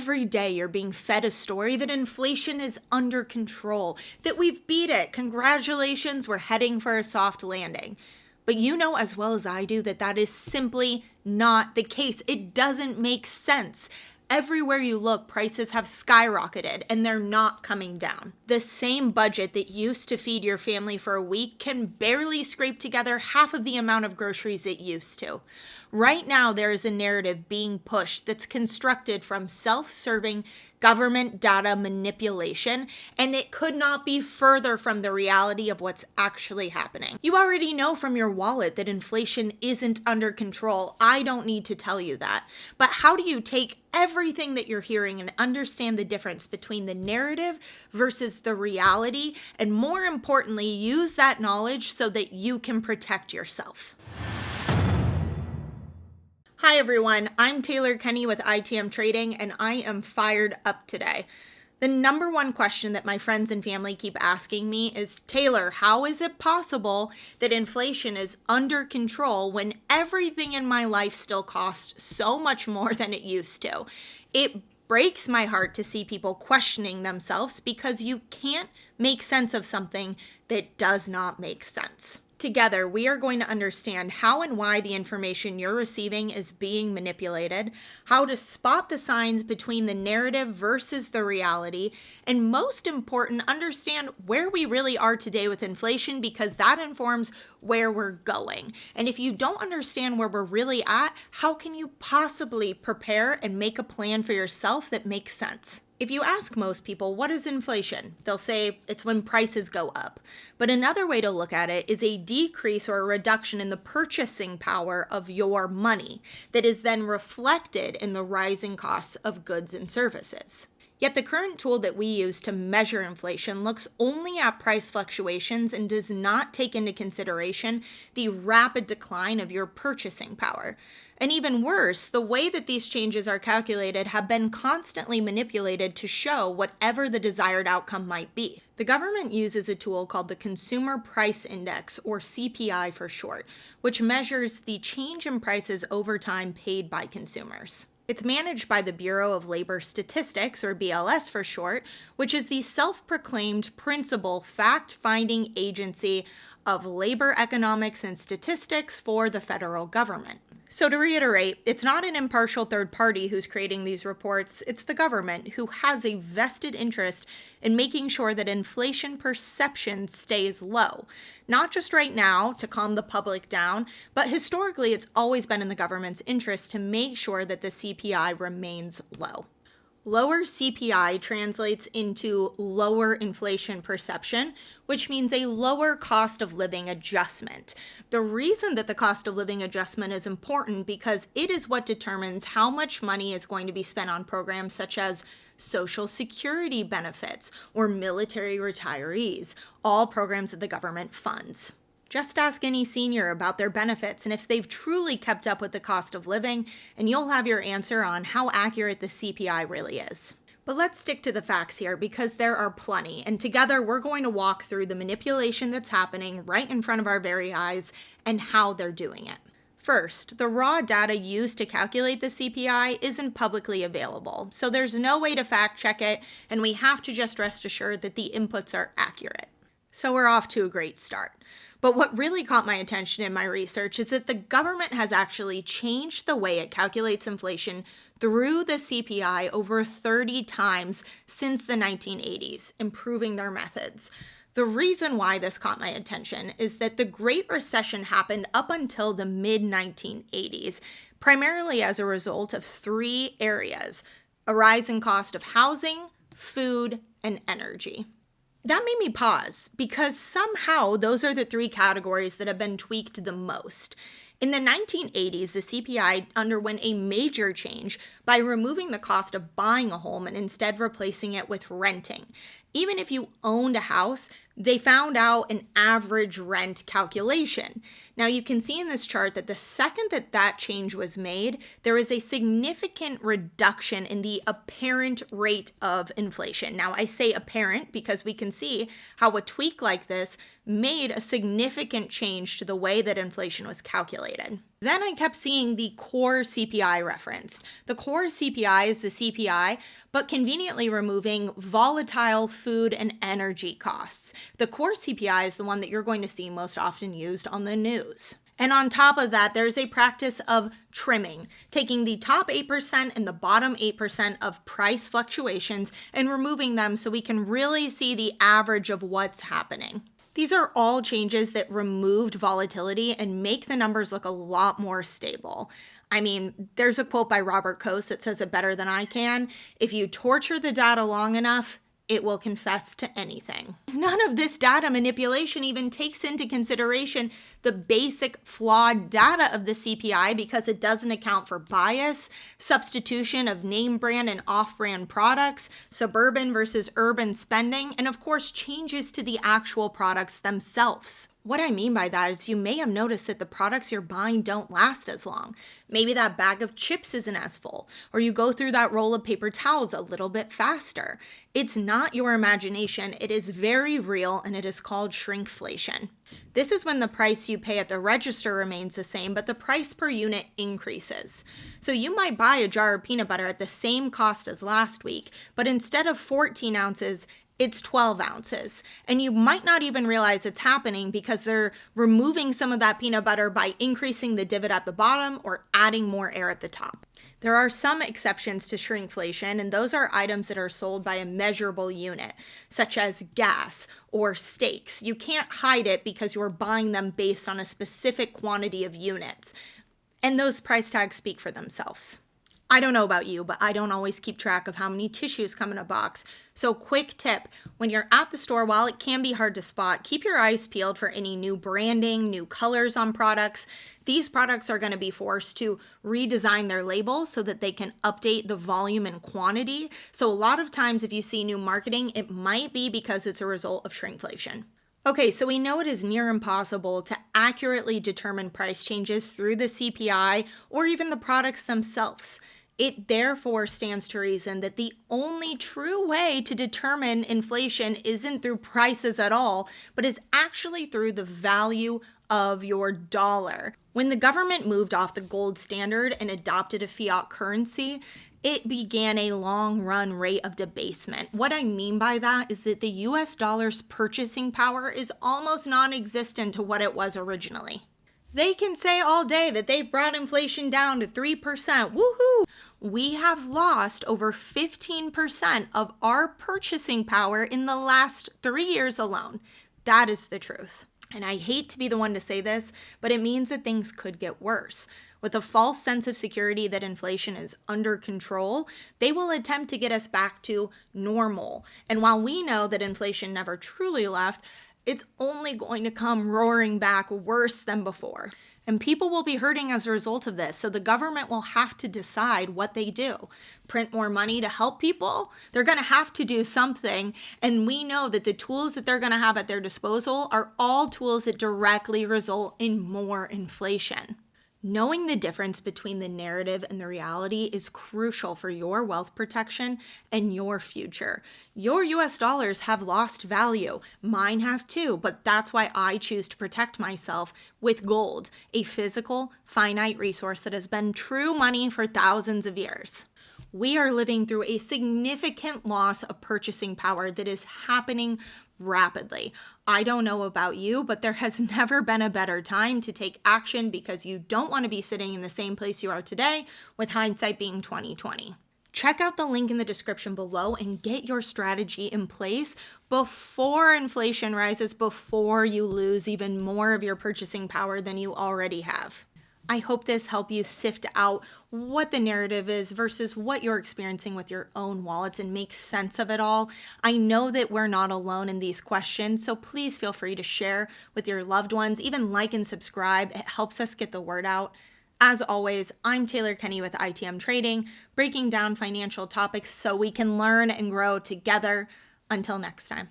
Every day you're being fed a story that inflation is under control, that we've beat it. Congratulations, we're heading for a soft landing. But you know as well as I do that that is simply not the case. It doesn't make sense. Everywhere you look, prices have skyrocketed and they're not coming down. The same budget that used to feed your family for a week can barely scrape together half of the amount of groceries it used to. Right now, there is a narrative being pushed that's constructed from self-serving government data manipulation, and it could not be further from the reality of what's actually happening. You already know from your wallet that inflation isn't under control. I don't need to tell you that. But how do you take everything that you're hearing and understand the difference between the narrative versus the reality, and more importantly, use that knowledge so that you can protect yourself? Hi everyone, I'm Taylor Kenny with ITM Trading, and I am fired up today. The number one question that my friends and family keep asking me is, Taylor, how is it possible that inflation is under control when everything in my life still costs so much more than it used to? It breaks my heart to see people questioning themselves because you can't make sense of something that does not make sense. Together, we are going to understand how and why the information you're receiving is being manipulated, how to spot the signs between the narrative versus the reality, and most important, understand where we really are today with inflation, because that informs where we're going. And if you don't understand where we're really at, how can you possibly prepare and make a plan for yourself that makes sense? If you ask most people, what is inflation? They'll say it's when prices go up. But another way to look at it is a decrease or a reduction in the purchasing power of your money that is then reflected in the rising costs of goods and services. Yet the current tool that we use to measure inflation looks only at price fluctuations and does not take into consideration the rapid decline of your purchasing power. And even worse, the way that these changes are calculated have been constantly manipulated to show whatever the desired outcome might be. The government uses a tool called the Consumer Price Index, or CPI for short, which measures the change in prices over time paid by consumers. It's managed by the Bureau of Labor Statistics, or BLS for short, which is the self-proclaimed principal fact-finding agency of labor economics and statistics for the federal government. So to reiterate, it's not an impartial third party who's creating these reports, it's the government who has a vested interest in making sure that inflation perception stays low. Not just right now to calm the public down, but historically it's always been in the government's interest to make sure that the CPI remains low. Lower CPI translates into lower inflation perception, which means a lower cost of living adjustment. The reason that the cost of living adjustment is important because it is what determines how much money is going to be spent on programs such as Social Security benefits or military retirees, all programs that the government funds. Just ask any senior about their benefits and if they've truly kept up with the cost of living, and you'll have your answer on how accurate the CPI really is. But let's stick to the facts here because there are plenty, and together we're going to walk through the manipulation that's happening right in front of our very eyes and how they're doing it. First, the raw data used to calculate the CPI isn't publicly available, so there's no way to fact check it, and we have to just rest assured that the inputs are accurate. So we're off to a great start. But what really caught my attention in my research is that the government has actually changed the way it calculates inflation through the CPI over 30 times since the 1980s, improving their methods. The reason why this caught my attention is that the Great Recession happened up until the mid-1980s, primarily as a result of three areas: a rise in cost of housing, food, and energy. That made me pause because somehow those are the three categories that have been tweaked the most. In the 1980s, the CPI underwent a major change by removing the cost of buying a home and instead replacing it with renting. Even if you owned a house, they found out an average rent calculation. Now you can see in this chart that the second that that change was made, there is a significant reduction in the apparent rate of inflation. Now I say apparent because we can see how a tweak like this made a significant change to the way that inflation was calculated. Then I kept seeing the core CPI referenced. The core CPI is the CPI, but conveniently removing volatile food and energy costs. The core CPI is the one that you're going to see most often used on the news. And on top of that, there's a practice of trimming, taking the top 8% and the bottom 8% of price fluctuations and removing them so we can really see the average of what's happening. These are all changes that removed volatility and make the numbers look a lot more stable. I mean, there's a quote by Robert Coase that says it better than I can. If you torture the data long enough, it will confess to anything. None of this data manipulation even takes into consideration the basic flawed data of the CPI because it doesn't account for bias, substitution of name brand and off-brand products, suburban versus urban spending, and of course changes to the actual products themselves. What I mean by that is you may have noticed that the products you're buying don't last as long. Maybe that bag of chips isn't as full, or you go through that roll of paper towels a little bit faster. It's not your imagination, it is very real, and it is called shrinkflation. This is when the price you pay at the register remains the same, but the price per unit increases. So you might buy a jar of peanut butter at the same cost as last week, but instead of 14 ounces, it's 12 ounces. And you might not even realize it's happening because they're removing some of that peanut butter by increasing the divot at the bottom or adding more air at the top. There are some exceptions to shrinkflation, and those are items that are sold by a measurable unit, such as gas or steaks. You can't hide it because you're buying them based on a specific quantity of units. And those price tags speak for themselves. I don't know about you, but I don't always keep track of how many tissues come in a box. So quick tip, when you're at the store, while it can be hard to spot, keep your eyes peeled for any new branding, new colors on products. These products are going to be forced to redesign their labels so that they can update the volume and quantity. So a lot of times if you see new marketing, it might be because it's a result of shrinkflation. Okay, so we know it is near impossible to accurately determine price changes through the CPI or even the products themselves. It therefore stands to reason that the only true way to determine inflation isn't through prices at all, but is actually through the value of your dollar. When the government moved off the gold standard and adopted a fiat currency, it began a long run rate of debasement. What I mean by that is that the US dollar's purchasing power is almost non-existent to what it was originally. They can say all day that they've brought inflation down to 3%. Woohoo! We have lost over 15% of our purchasing power in the last 3 years alone. That is the truth. And I hate to be the one to say this, but it means that things could get worse. With a false sense of security that inflation is under control, they will attempt to get us back to normal. And while we know that inflation never truly left, it's only going to come roaring back worse than before. And people will be hurting as a result of this. So the government will have to decide what they do. Print more money to help people? They're going to have to do something. And we know that the tools that they're going to have at their disposal are all tools that directly result in more inflation. Knowing the difference between the narrative and the reality is crucial for your wealth protection and your future. Your US dollars have lost value. Mine have too, but that's why I choose to protect myself with gold, a physical, finite resource that has been true money for thousands of years. We are living through a significant loss of purchasing power that is happening rapidly. I don't know about you, but there has never been a better time to take action because you don't want to be sitting in the same place you are today, with hindsight being 2020. Check out the link in the description below and get your strategy in place before inflation rises, before you lose even more of your purchasing power than you already have. I hope this helped you sift out what the narrative is versus what you're experiencing with your own wallets and make sense of it all. I know that we're not alone in these questions, so please feel free to share with your loved ones, even like and subscribe. It helps us get the word out. As always, I'm Taylor Kenny with ITM Trading, breaking down financial topics so we can learn and grow together. Until next time.